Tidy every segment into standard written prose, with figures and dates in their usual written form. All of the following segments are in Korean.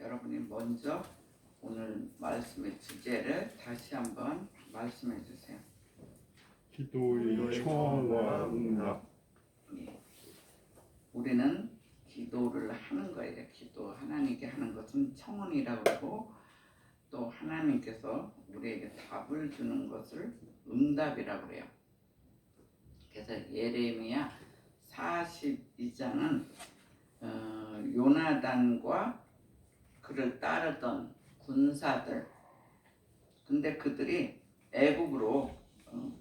여러분이 먼저 오늘 말씀의 주제를 다시 한번 말씀해 주세요. 기도의 청원과 응답. 예. 우리는 기도를 하는 거예요. 기도 하나님께 하는 것은 청원이라고 그러고, 또 하나님께서 우리에게 답을 주는 것을 응답이라고 그래요. 그래서 예레미야 42장은 요나단과 그를 따르던 군사들, 근데 그들이 애국으로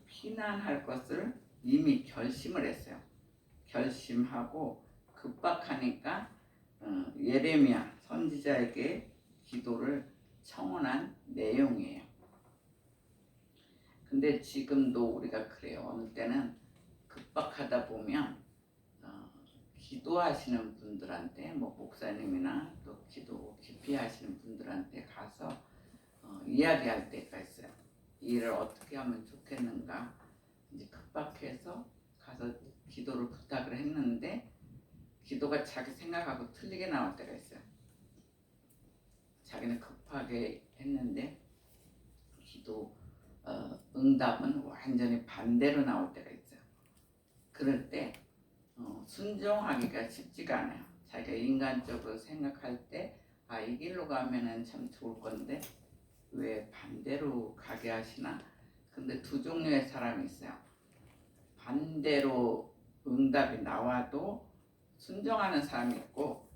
피난할 것을 이미 결심을 했어요. 결심하고 급박하니까 예레미야 선지자에게 기도를 청원한 내용이에요. 근데 지금도 우리가 그래요. 어느 때는 급박하다 보면 기도하시는 분들한테, 목사님이나 또 기도 깊이 하시는 분들한테 가서 이야기할 때가 있어요. 이 일을 어떻게 하면 좋겠는가, 이제 급박해서 가서 기도를 부탁을 했는데 기도가 자기 생각하고 틀리게 나올 때가 있어요. 자기는 급하게 했는데 기도 응답은 완전히 반대로 나올 때가 있어요. 그럴 때 순종하기가 쉽지가 않아요. 자기가 인간적으로 생각할 때 이 길로 가면은 참 좋을 건데 왜 반대로 가게 하시나? 근데 두 종류의 사람이 있어요. 반대로 응답이 나와도 순종하는 사람이 있고,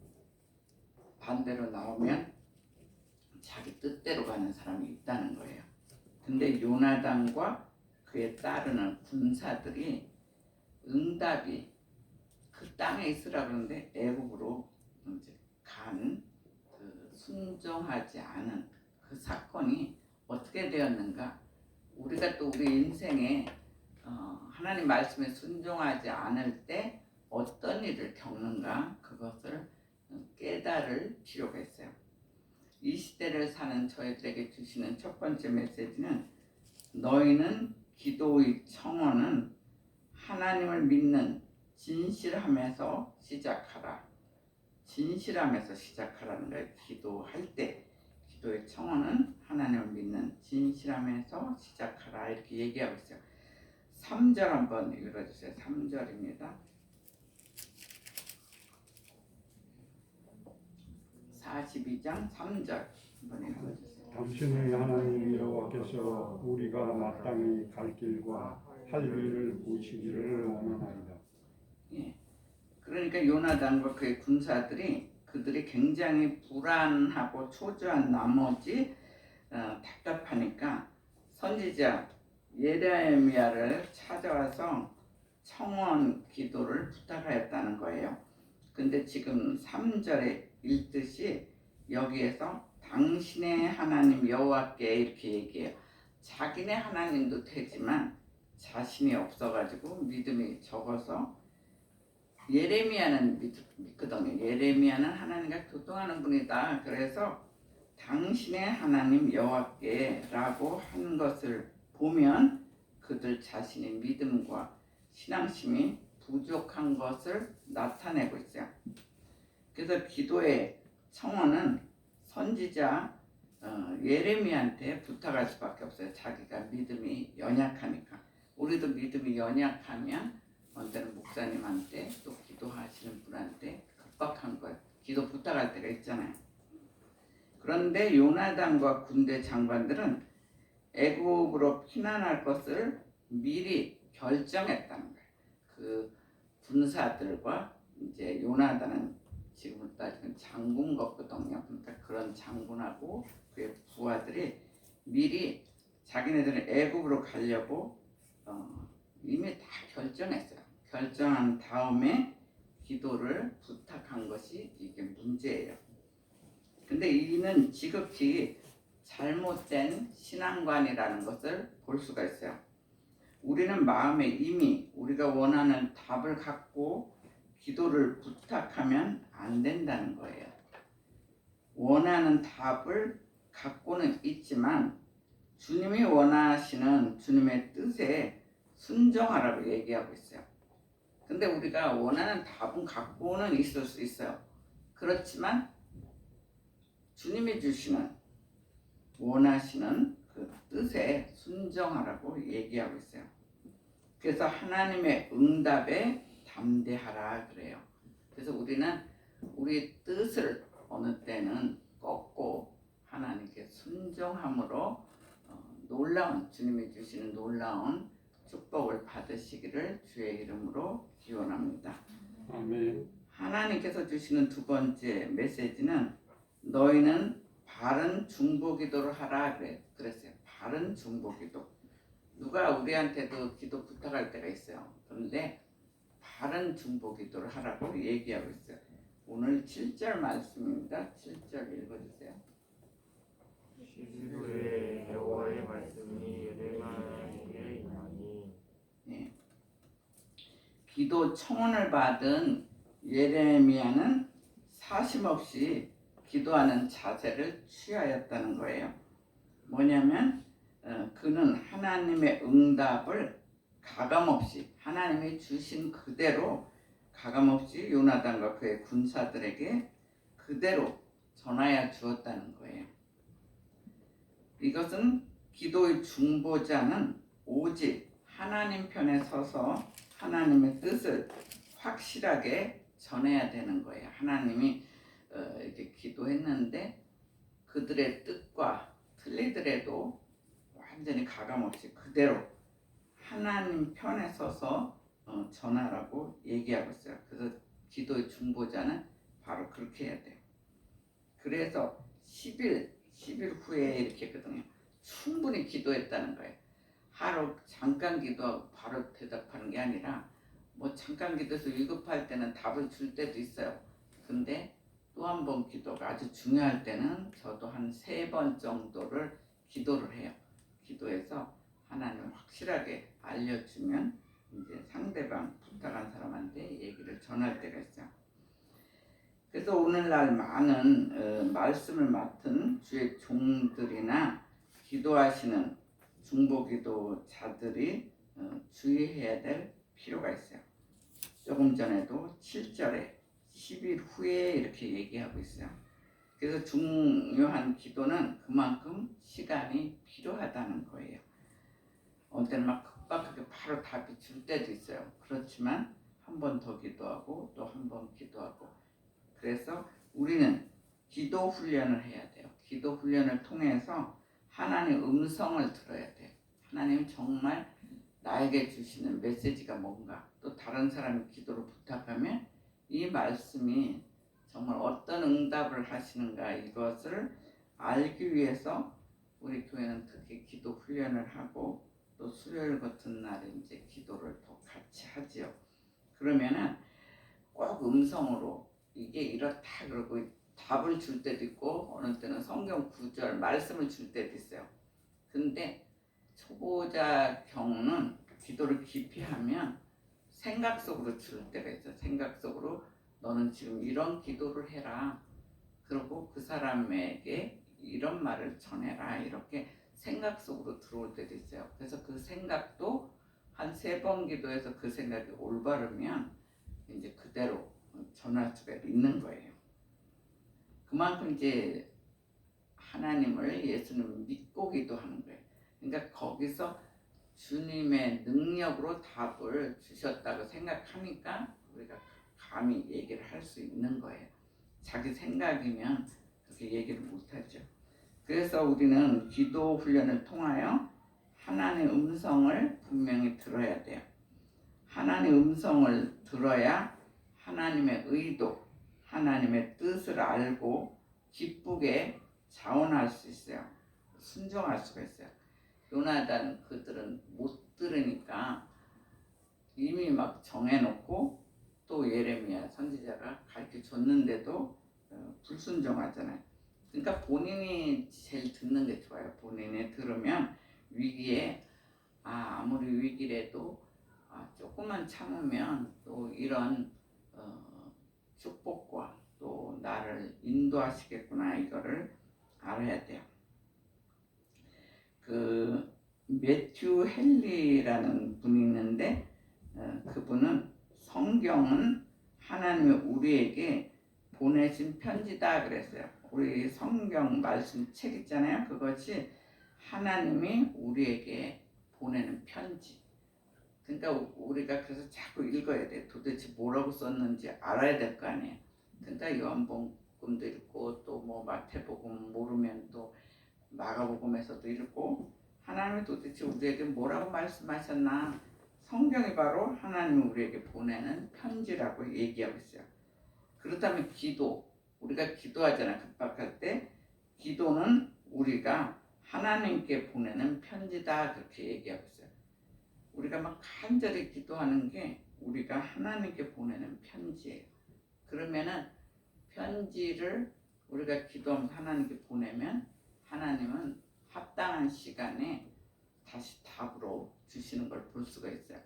반대로 나오면 자기 뜻대로 가는 사람이 있다는 거예요. 근데 요나단과 그에 따르는 군사들이 응답이 그 땅에 있으라 그러는데 애국으로 이제 간 순종하지 않은 그 사건이 어떻게 되었는가? 우리가 또 우리 인생에 하나님 말씀에 순종하지 않을 때 어떤 일을 겪는가, 그것을 깨달을 필요가 있어요. 이 시대를 사는 저희들에게 주시는 첫 번째 메시지는, 너희는 기도의 청원은 하나님을 믿는 진실함에서 시작하라. 진실함에서 시작하라는 거예요. 기도할 때 기도의 청원은 하나님을 믿는 진실함에서 시작하라, 이렇게 얘기하고 있어요. 3절 한번 읽어주세요. 3절입니다. 42장 3절 한번 읽어주세요. 당신의 하나님 여호와께서 우리가 마땅히 갈 길과 할 일을 보시기를 원하나이다. 예. 그러니까 요나단과 그의 군사들이, 그들이 굉장히 불안하고 초조한 나머지 답답하니까 선지자 예레미야를 찾아와서 청원 기도를 부탁하였다는 거예요. 근데 지금 3절에 읽듯이 여기에서 당신의 하나님 여호와께 이렇게 얘기해요. 자기네 하나님도 되지만 자신이 없어가지고 믿음이 적어서, 예레미야는 믿거든요. 예레미야는 하나님과 교통하는 분이다. 그래서 당신의 하나님 여호와께 라고 한 것을 보면 그들 자신의 믿음과 신앙심이 부족한 것을 나타내고 있어요. 그래서 기도의 청원은 선지자 예레미야한테 부탁할 수밖에 없어요. 자기가 믿음이 연약하니까. 우리도 믿음이 연약하면 언제는 목사님한테, 또 기도하시는 분한테 급박한 거예요. 기도 부탁할 때가 있잖아요. 그런데 요나단과 군대 장관들은 애국으로 피난할 것을 미리 결정했다는 거예요. 그 군사들과 이제 요나단은 지금으로 따지면 장군 같거든요. 그러니까 그런 장군하고 그의 부하들이 미리 자기네들은 애국으로 가려고 이미 다 결정했어요. 결정한 다음에 기도를 부탁한 것이 이게 문제예요. 근데 이는 지극히 잘못된 신앙관이라는 것을 볼 수가 있어요. 우리는 마음에 이미 우리가 원하는 답을 갖고 기도를 부탁하면 안 된다는 거예요. 원하는 답을 갖고는 있지만 주님이 원하시는 주님의 뜻에 순종하라고 얘기하고 있어요. 근데 우리가 원하는 답은 갖고는 있을 수 있어요. 그렇지만 주님이 주시는 원하시는 그 뜻에 순종하라고 얘기하고 있어요. 그래서 하나님의 응답에 담대하라 그래요. 그래서 우리는 우리 뜻을 어느 때는 꺾고 하나님께 순종함으로 놀라운 주님이 주시는 놀라운 축복을 받으시기를 주의 이름으로 기원합니다. 아멘. 하나님께서 주시는 두 번째 메시지는 너희는 바른 중보기도를 하라 그랬어요. 바른 중보기도. 누가 우리한테도 기도 부탁할 때가 있어요. 그런데 바른 중보기도를 하라고 얘기하고 있어요. 오늘 7절 말씀입니다. 7절 읽어주세요. 12도에 여호와의 말씀이 예레미야에게 임하니 기도 청혼을 받은 예레미야는 사심없이 기도하는 자세를 취하였다는 거예요. 뭐냐면 그는 하나님의 응답을 가감없이 하나님이 주신 그대로 가감없이 요나단과 그의 군사들에게 그대로 전하여 주었다는 거예요. 이것은 기도의 중보자는 오직 하나님 편에 서서 하나님의 뜻을 확실하게 전해야 되는 거예요. 하나님이 이렇게 기도했는데 그들의 뜻과 틀리더라도 완전히 가감없이 그대로 하나님 편에 서서 전하라고 얘기하고 있어요. 그래서 기도의 중보자는 바로 그렇게 해야 돼요. 그래서 10일 후에 이렇게 했거든요. 충분히 기도했다는 거예요. 하루 잠깐 기도하고 바로 대답하는 게 아니라 뭐 잠깐 기도해서 위급할 때는 답을 줄 때도 있어요. 근데 또 한 번 기도가 아주 중요할 때는 저도 한 3번 정도를 기도를 해요. 기도해서 하나님을 확실하게 알려주면 이제 상대방 부탁한 사람한테 얘기를 전할 때가 있어요. 그래서 오늘날 많은 말씀을 맡은 주의 종들이나 기도하시는 중보기도자들이 주의해야 될 필요가 있어요. 조금 전에도 7절에 10일 후에 이렇게 얘기하고 있어요. 그래서 중요한 기도는 그만큼 시간이 필요하다는 거예요. 어느 때는 막 급박하게 바로 답이 줄 때도 있어요. 그렇지만 한 번 더 기도하고 또 한 번 기도하고. 그래서 우리는 기도 훈련을 해야 돼요. 기도 훈련을 통해서 하나님의 음성을 들어야 돼요. 하나님 정말 나에게 주시는 메시지가 뭔가, 또 다른 사람이 기도를 부탁하면 이 말씀이 정말 어떤 응답을 하시는가, 이것을 알기 위해서 우리 교회는 특히 기도 훈련을 하고 또 수요일 같은 날에 이제 기도를 더 같이 하지요. 그러면은 꼭 음성으로 이게 이렇다 그러고 답을 줄 때도 있고 어느 때는 성경 구절 말씀을 줄 때도 있어요. 근데 초보자 경우는 기도를 깊이 하면 생각 속으로 줄 때가 있어요. 생각 속으로 너는 지금 이런 기도를 해라. 그리고 그 사람에게 이런 말을 전해라. 이렇게 생각 속으로 들어올 때도 있어요. 그래서 그 생각도 한 3번 기도해서 그 생각이 올바르면 이제 그대로 전할 수가 있는 거예요. 그만큼 이제 하나님을 예수는 믿고 기도하는 거예요. 그러니까 거기서 주님의 능력으로 답을 주셨다고 생각하니까 우리가 감히 얘기를 할 수 있는 거예요. 자기 생각이면 그렇게 얘기를 못하죠. 그래서 우리는 기도 훈련을 통하여 하나님의 음성을 분명히 들어야 돼요. 하나님의 음성을 들어야 하나님의 의도, 하나님의 뜻을 알고 기쁘게 자원할 수 있어요. 순종할 수가 있어요. 요나단 그들은 못 들으니까 이미 막 정해놓고 또 예레미야 선지자가 가르쳐 줬는데도 불순종하잖아요. 그러니까 본인이 제일 듣는 게 좋아요. 본인이 들으면 위기에 아무리 위기래도 조금만 참으면 또 이런 축복과 또 나를 인도하시겠구나, 이거를 알아야 돼요. 그 매튜 헨리라는 분이 있는데 그분은 성경은 하나님이 우리에게 보내신 편지다 그랬어요. 우리 성경 말씀 책 있잖아요. 그것이 하나님이 우리에게 보내는 편지. 그러니까 우리가 그래서 자꾸 읽어야 돼. 도대체 뭐라고 썼는지 알아야 될 거 아니에요. 그러니까 요한복음도 읽고 또 뭐 마태복음 모르면 또 마가복음에서도 읽고 하나님이 도대체 우리에게 뭐라고 말씀하셨나. 성경이 바로 하나님이 우리에게 보내는 편지라고 얘기하고 있어요. 그렇다면 기도, 우리가 기도하잖아. 급박할 때 기도는 우리가 하나님께 보내는 편지다 그렇게 얘기하고 있어요. 우리가 막 간절히 기도하는 게 우리가 하나님께 보내는 편지예요. 그러면은 편지를 우리가 기도하면서 하나님께 보내면 하나님은 합당한 시간에 다시 답으로 주시는 걸 볼 수가 있어요.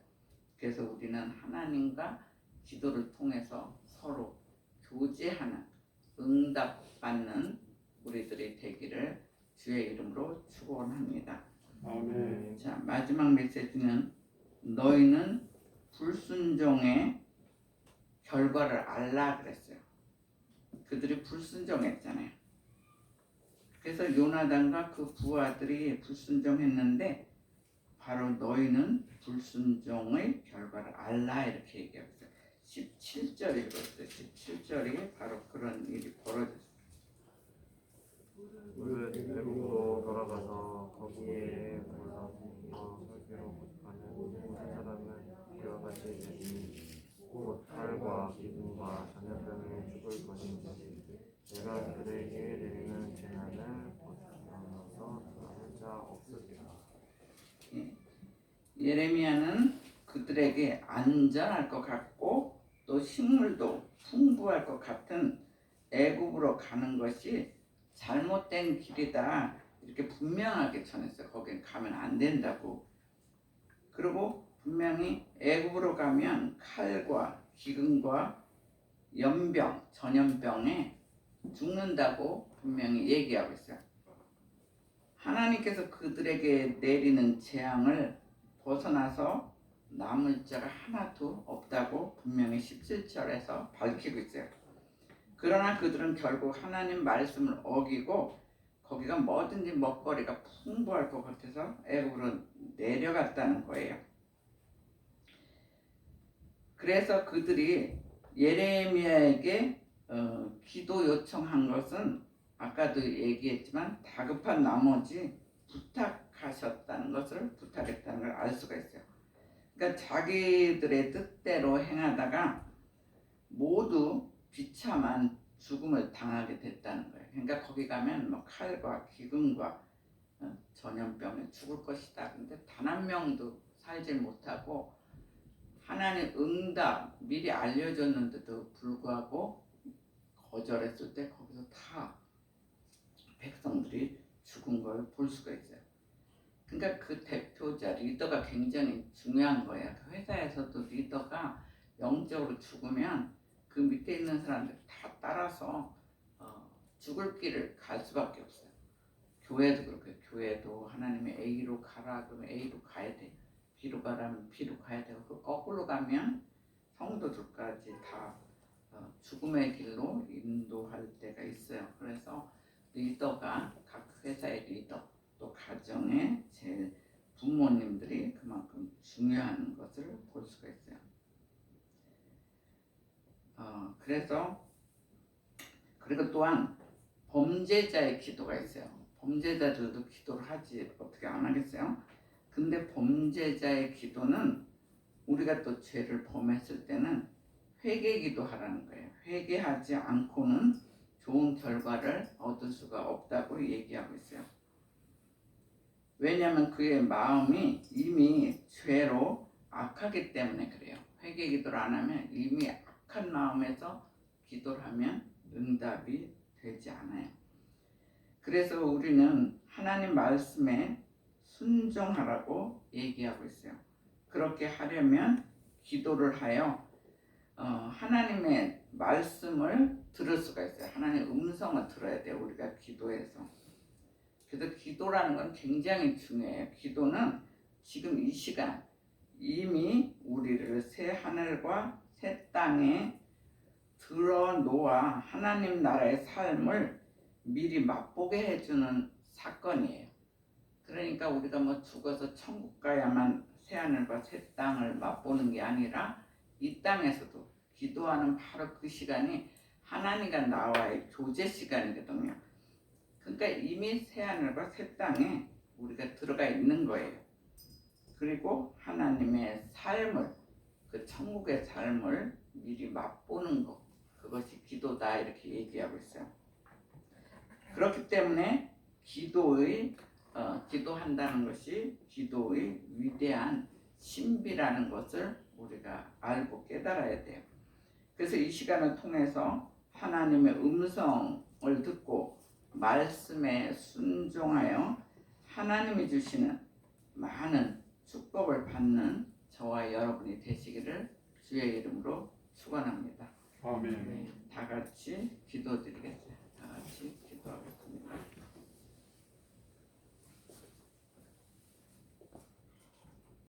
그래서 우리는 하나님과 기도를 통해서 서로 교제하는, 응답받는 우리들이 되기를 주의 이름으로 축원합니다. 아멘. 자, 마지막 메시지는 너희는 불순종의 결과를 알라 그랬어요. 그들이 불순종했잖아요. 그래서 요나단과 그 부하들이 불순종했는데 바로 너희는 불순종의 결과를 알라 이렇게 얘기하고 있어요. 17절 읽었어요. 17절이 바로 그런 일이 벌어졌어요. 그 외국으로 돌아가서 거기에 몰라서 설교로 고집하는 모든 사람은 그와 같이 되니 곧 칼과 기근과 전염병에 죽을 것인지 내가 그들에게 내리는 재난을 벗어나서 돌아올 자 없으리라. 예레미야는 그들에게 안전할 것 같고 또 식물도 풍부할 것 같은 애굽으로 가는 것이 잘못된 길이다 이렇게 분명하게 전했어요. 거긴 가면 안 된다고. 그리고 분명히 애굽으로 가면 칼과 기근과 연병, 전염병에 죽는다고 분명히 얘기하고 있어요. 하나님께서 그들에게 내리는 재앙을 벗어나서 남을 자가 하나도 없다고 분명히 17절에서 밝히고 있어요. 그러나 그들은 결국 하나님 말씀을 어기고 거기가 뭐든지 먹거리가 풍부할 것 같아서 애굽으로 내려갔다는 거예요. 그래서 그들이 예레미야에게 기도 요청한 것은 아까도 얘기했지만 다급한 나머지 부탁했다는 걸 알 수가 있어요. 그러니까 자기들의 뜻대로 행하다가 모두 비참한 죽음을 당하게 됐다는 거예요. 그러니까 거기 가면 뭐 칼과 기근과 전염병에 죽을 것이다. 근데 단 한 명도 살지 못하고 하나님 응답 미리 알려줬는데도 불구하고 거절했을 때 거기서 다 백성들이 죽은 걸 볼 수가 있어요. 그러니까 그 대표자 리더가 굉장히 중요한 거예요. 그 회사에서도 리더가 영적으로 죽으면 그 밑에 있는 사람들 다 따라서 죽을 길을 갈 수밖에 없어요. 교회도 그렇고요. 교회도 하나님의 A로 가라 그러면 A로 가야 돼. B로 가라면 B로 가야 되고 그 거꾸로 가면 성도들까지 다 죽음의 길로 인도할 때가 있어요. 그래서 리더가 각 회사의 리더 또 가정의 제 부모님들이 그만큼 중요한 것을 볼 수가 있어요. 그래서 그리고 또한 범죄자의 기도가 있어요. 범죄자들도 기도를 하지 어떻게 안 하겠어요? 근데 범죄자의 기도는 우리가 또 죄를 범했을 때는 회개 기도하라는 거예요. 회개하지 않고는 좋은 결과를 얻을 수가 없다고 얘기하고 있어요. 왜냐하면 그의 마음이 이미 죄로 악하기 때문에 그래요. 회개 기도를 안 하면 이미 악한 마음에서 기도를 하면 응답이 되지 않아요. 그래서 우리는 하나님 말씀에 순종하라고 얘기하고 있어요. 그렇게 하려면 기도를 하여 하나님의 말씀을 들을 수가 있어요. 하나님의 음성을 들어야 돼요. 우리가 기도해서. 그래서 기도라는 건 굉장히 중요해요. 기도는 지금 이 시간 이미 우리를 새 하늘과 새 땅에 들어놓아 하나님 나라의 삶을 미리 맛보게 해주는 사건이에요. 그러니까 우리가 뭐 죽어서 천국 가야만 새하늘과 새 땅을 맛보는 게 아니라 이 땅에서도 기도하는 바로 그 시간이 하나님과 나와의 교제 시간이거든요. 그러니까 이미 새하늘과 새 땅에 우리가 들어가 있는 거예요. 그리고 하나님의 삶을, 그 천국의 삶을 미리 맛보는 것, 그것이 기도다 이렇게 얘기하고 있어요. 그렇기 때문에 기도한다는 것이 기도의 위대한 신비라는 것을 우리가 알고 깨달아야 돼요. 그래서 이 시간을 통해서 하나님의 음성을 듣고 말씀에 순종하여 하나님이 주시는 많은 축복을 받는 저와 여러분이 되시기를 주의 이름으로 축원합니다. 아멘. 네, 다 같이 기도드리겠습니다.